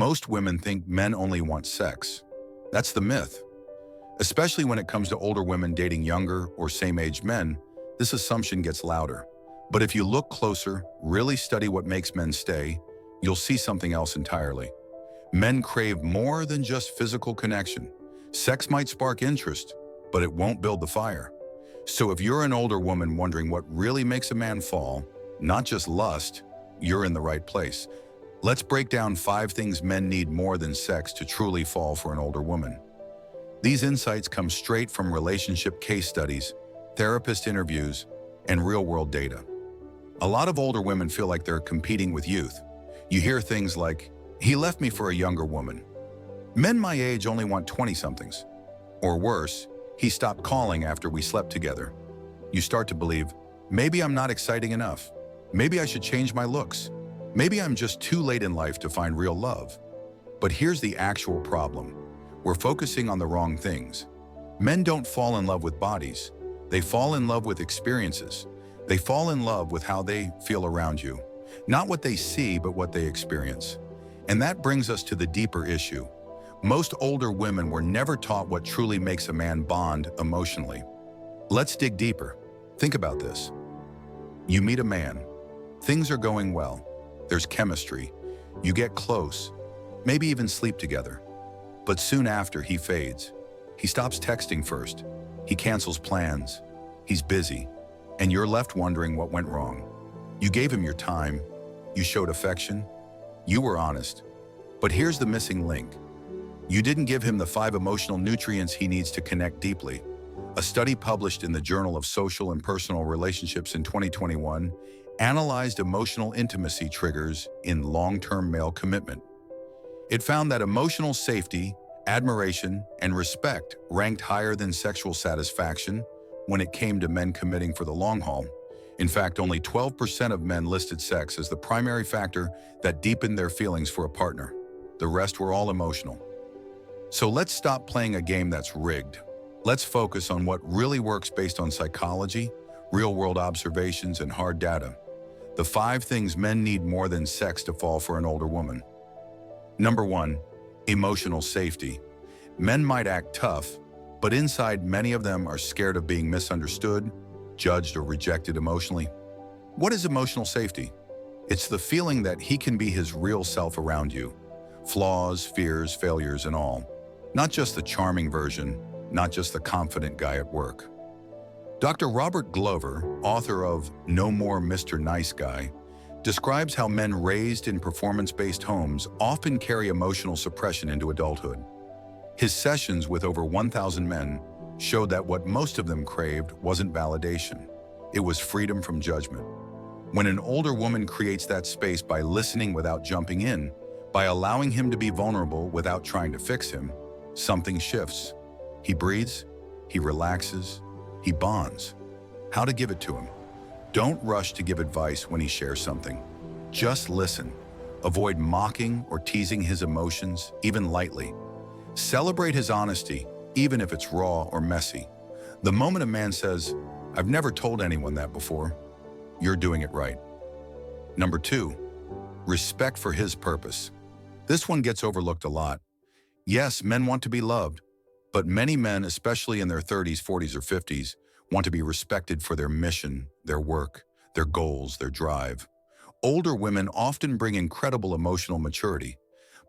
Most women think men only want sex. That's the myth. Especially when it comes to older women dating younger or same-aged men, this assumption gets louder. But if you look closer, really study what makes men stay, you'll see something else entirely. Men crave more than just physical connection. Sex might spark interest, but it won't build the fire. So if you're an older woman wondering what really makes a man fall, not just lust, you're in the right place. Let's break down 5 things men need more than sex to truly fall for an older woman. These insights come straight from relationship case studies, therapist interviews, and real-world data. A lot of older women feel like they're competing with youth. You hear things like, "He left me for a younger woman." "Men my age only want 20-somethings." Or worse, "He stopped calling after we slept together." You start to believe, maybe I'm not exciting enough. Maybe I should change my looks. Maybe I'm just too late in life to find real love. But here's the actual problem. We're focusing on the wrong things. Men don't fall in love with bodies. They fall in love with experiences. They fall in love with how they feel around you. Not what they see, but what they experience. And that brings us to the deeper issue. Most older women were never taught what truly makes a man bond emotionally. Let's dig deeper. Think about this. You meet a man. Things are going well. There's chemistry. You get close, maybe even sleep together. But soon after, he fades. He stops texting first. He cancels plans. He's busy. And you're left wondering what went wrong. You gave him your time. You showed affection. You were honest. But here's the missing link. You didn't give him the 5 emotional nutrients he needs to connect deeply. A study published in the Journal of Social and Personal Relationships in 2021 analyzed emotional intimacy triggers in long-term male commitment. It found that emotional safety, admiration, and respect ranked higher than sexual satisfaction when it came to men committing for the long haul. In fact, only 12% of men listed sex as the primary factor that deepened their feelings for a partner. The rest were all emotional. So let's stop playing a game that's rigged. Let's focus on what really works based on psychology, real-world observations, and hard data. The 5 things men need more than sex to fall for an older woman. Number 1, emotional safety. Men might act tough, but inside many of them are scared of being misunderstood, judged, or rejected emotionally. What is emotional safety? It's the feeling that he can be his real self around you. Flaws, fears, failures, and all. Not just the charming version, not just the confident guy at work. Dr. Robert Glover, author of No More Mr. Nice Guy, describes how men raised in performance-based homes often carry emotional suppression into adulthood. His sessions with over 1,000 men showed that what most of them craved wasn't validation. It was freedom from judgment. When an older woman creates that space by listening without jumping in, by allowing him to be vulnerable without trying to fix him, something shifts. He breathes, he relaxes, he bonds. How to give it to him? Don't rush to give advice when he shares something. Just listen. Avoid mocking or teasing his emotions, even lightly. Celebrate his honesty, even if it's raw or messy. The moment a man says, "I've never told anyone that before," you're doing it right. Number 2, respect for his purpose. This one gets overlooked a lot. Yes, men want to be loved, but many men, especially in their 30s, 40s, or 50s, want to be respected for their mission, their work, their goals, their drive. Older women often bring incredible emotional maturity,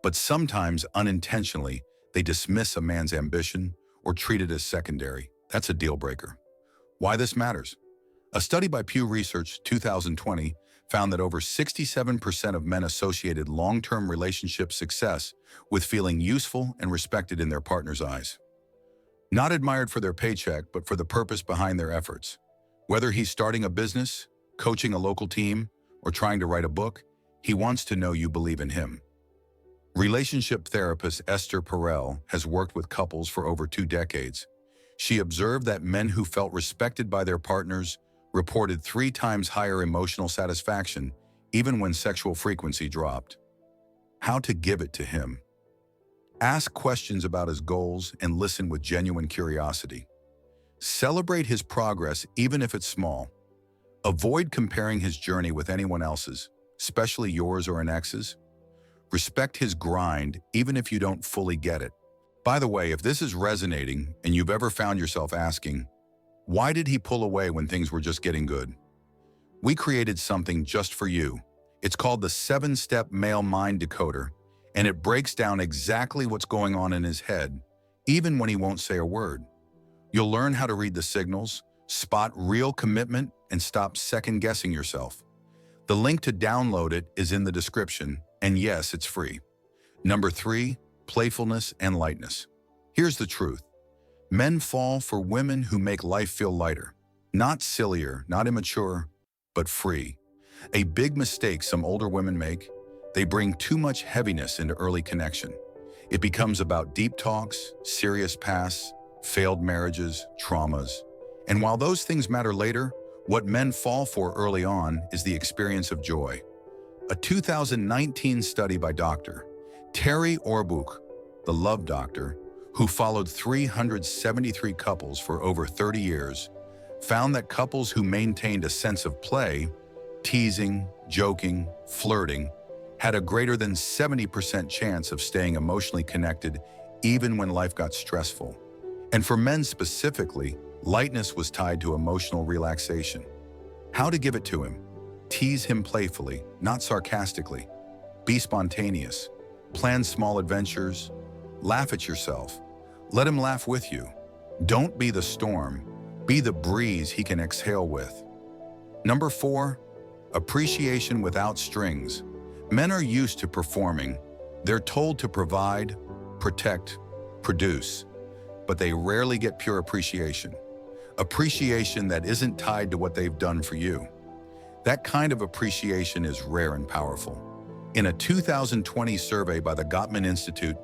but sometimes unintentionally, they dismiss a man's ambition or treat it as secondary. That's a deal breaker. Why this matters? A study by Pew Research 2020 found that over 67% of men associated long-term relationship success with feeling useful and respected in their partner's eyes. Not admired for their paycheck, but for the purpose behind their efforts. Whether he's starting a business, coaching a local team, or trying to write a book, he wants to know you believe in him. Relationship therapist Esther Perel has worked with couples for over 2 decades. She observed that men who felt respected by their partners reported 3 times higher emotional satisfaction, even when sexual frequency dropped. How to give it to him? Ask questions about his goals and listen with genuine curiosity. Celebrate his progress, even if it's small. Avoid comparing his journey with anyone else's, especially yours or an ex's. Respect his grind, even if you don't fully get it. By the way, if this is resonating and you've ever found yourself asking, why did he pull away when things were just getting good? We created something just for you. It's called the 7-Step Male Mind Decoder, and it breaks down exactly what's going on in his head, even when he won't say a word. You'll learn how to read the signals, spot real commitment, and stop second-guessing yourself. The link to download it is in the description, and yes, it's free. Number 3, playfulness and lightness. Here's the truth. Men fall for women who make life feel lighter. Not sillier, not immature, but free. A big mistake some older women make, they bring too much heaviness into early connection. It becomes about deep talks, serious pasts, failed marriages, traumas. And while those things matter later, what men fall for early on is the experience of joy. A 2019 study by Dr. Terry Orbuch, the Love Doctor, who followed 373 couples for over 30 years, found that couples who maintained a sense of play, teasing, joking, flirting, had a greater than 70% chance of staying emotionally connected even when life got stressful. And for men specifically, lightness was tied to emotional relaxation. How to give it to him? Tease him playfully, not sarcastically. Be spontaneous. Plan small adventures. Laugh at yourself. Let him laugh with you. Don't be the storm. Be the breeze he can exhale with. Number 4, appreciation without strings. Men are used to performing. They're told to provide, protect, produce, but they rarely get pure appreciation. Appreciation that isn't tied to what they've done for you. That kind of appreciation is rare and powerful. In a 2020 survey by the Gottman Institute,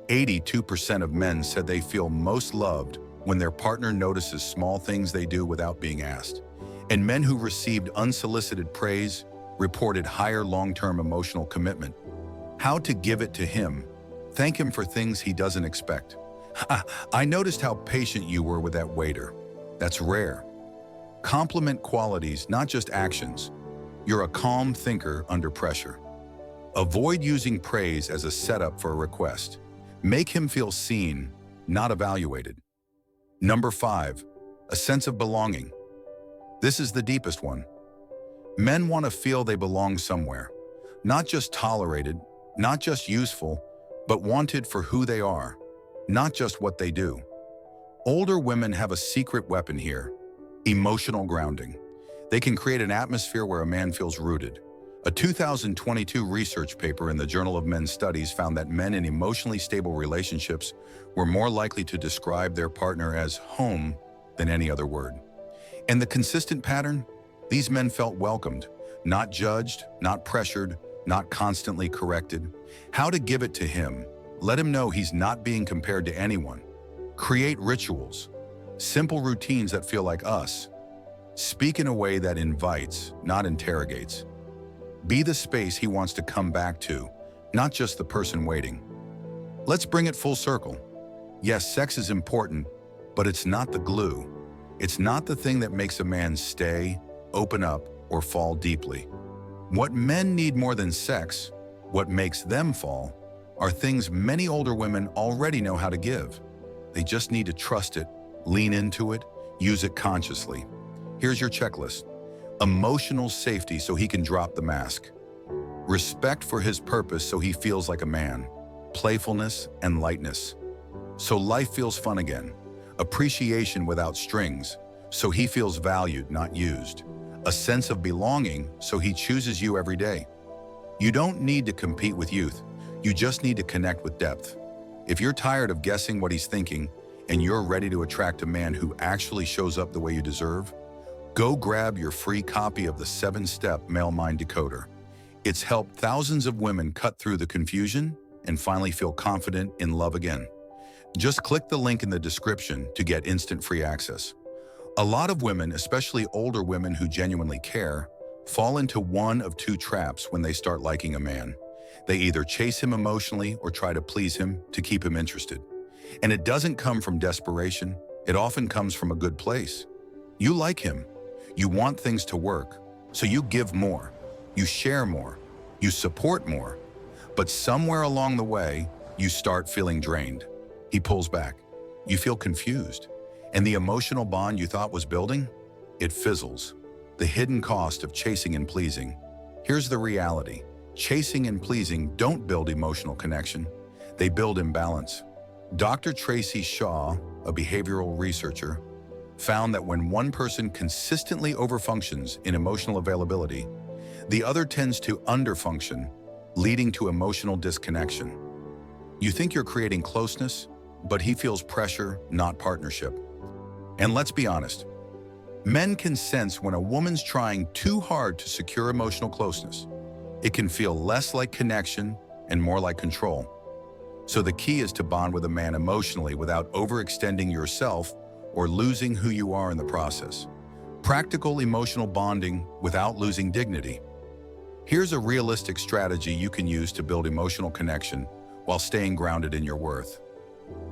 82% of men said they feel most loved when their partner notices small things they do without being asked. And men who received unsolicited praise reported higher long-term emotional commitment. How to give it to him? Thank him for things he doesn't expect. I noticed how patient you were with that waiter. That's rare. Compliment qualities, not just actions. You're a calm thinker under pressure. Avoid using praise as a setup for a request. Make him feel seen, not evaluated. Number 5, a sense of belonging. This is the deepest one. Men want to feel they belong somewhere. Not just tolerated, not just useful, but wanted for who they are, not just what they do. Older women have a secret weapon here: emotional grounding. They can create an atmosphere where a man feels rooted. A 2022 research paper in the Journal of Men's Studies found that men in emotionally stable relationships were more likely to describe their partner as home than any other word. And the consistent pattern? These men felt welcomed, not judged, not pressured, not constantly corrected. How to give it to him? Let him know he's not being compared to anyone. Create rituals, simple routines that feel like us. Speak in a way that invites, not interrogates. Be the space he wants to come back to, not just the person waiting. Let's bring it full circle. Yes, sex is important, but it's not the glue. It's not the thing that makes a man stay, open up, or fall deeply. What men need more than sex, what makes them fall, are things many older women already know how to give. They just need to trust it, lean into it, use it consciously. Here's your checklist. Emotional safety so he can drop the mask. Respect for his purpose so he feels like a man. Playfulness and lightness, so life feels fun again. Appreciation without strings, so he feels valued, not used. A sense of belonging, so he chooses you every day. You don't need to compete with youth. You just need to connect with depth. If you're tired of guessing what he's thinking and you're ready to attract a man who actually shows up the way you deserve, go grab your free copy of the 7-Step Male Mind Decoder. It's helped thousands of women cut through the confusion and finally feel confident in love again. Just click the link in the description to get instant free access. A lot of women, especially older women who genuinely care, fall into one of two traps when they start liking a man. They either chase him emotionally or try to please him to keep him interested. And it doesn't come from desperation. It often comes from a good place. You like him. You want things to work, so you give more. You share more. You support more. But somewhere along the way, you start feeling drained. He pulls back. You feel confused. And the emotional bond you thought was building? It fizzles. The hidden cost of chasing and pleasing. Here's the reality. Chasing and pleasing don't build emotional connection. They build imbalance. Dr. Tracy Shaw, a behavioral researcher, found that when one person consistently overfunctions in emotional availability, the other tends to underfunction, leading to emotional disconnection. You think you're creating closeness, but he feels pressure, not partnership. And let's be honest, men can sense when a woman's trying too hard to secure emotional closeness. It can feel less like connection and more like control. So the key is to bond with a man emotionally without overextending yourself or losing who you are in the process. Practical emotional bonding without losing dignity. Here's a realistic strategy you can use to build emotional connection while staying grounded in your worth.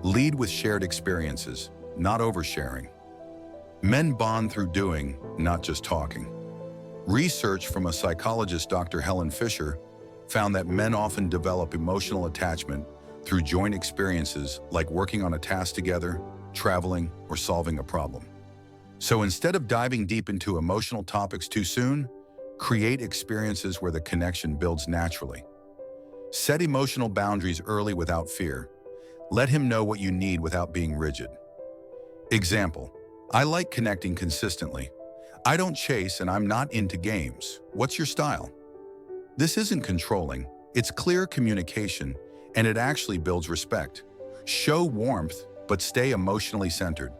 Lead with shared experiences, not oversharing. Men bond through doing, not just talking. Research from a psychologist, Dr. Helen Fisher, found that men often develop emotional attachment through joint experiences like working on a task together, traveling, or solving a problem. So instead of diving deep into emotional topics too soon, create experiences where the connection builds naturally. Set emotional boundaries early without fear. Let him know what you need without being rigid. Example, I like connecting consistently. I don't chase and I'm not into games. What's your style? This isn't controlling, it's clear communication, and it actually builds respect. Show warmth, but stay emotionally centered.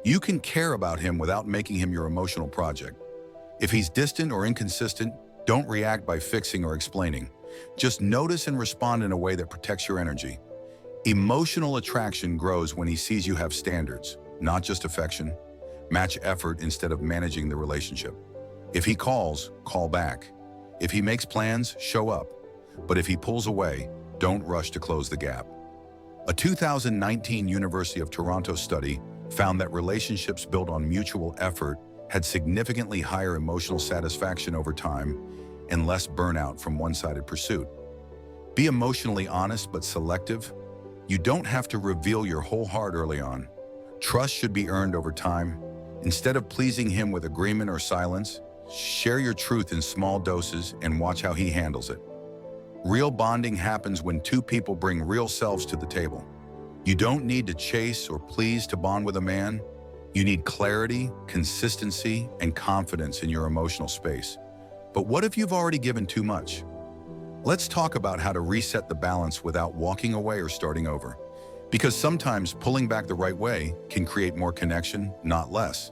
You can care about him without making him your emotional project. If he's distant or inconsistent, don't react by fixing or explaining. Just notice and respond in a way that protects your energy. Emotional attraction grows when he sees you have standards, not just affection. Match effort instead of managing the relationship. If he calls, call back. If he makes plans, show up. But if he pulls away, don't rush to close the gap. A 2019 University of Toronto study found that relationships built on mutual effort had significantly higher emotional satisfaction over time and less burnout from one-sided pursuit. Be emotionally honest but selective. You don't have to reveal your whole heart early on. Trust should be earned over time. Instead of pleasing him with agreement or silence, share your truth in small doses and watch how he handles it. Real bonding happens when two people bring real selves to the table. You don't need to chase or please to bond with a man. You need clarity, consistency, and confidence in your emotional space. But what if you've already given too much? Let's talk about how to reset the balance without walking away or starting over. Because sometimes pulling back the right way can create more connection, not less.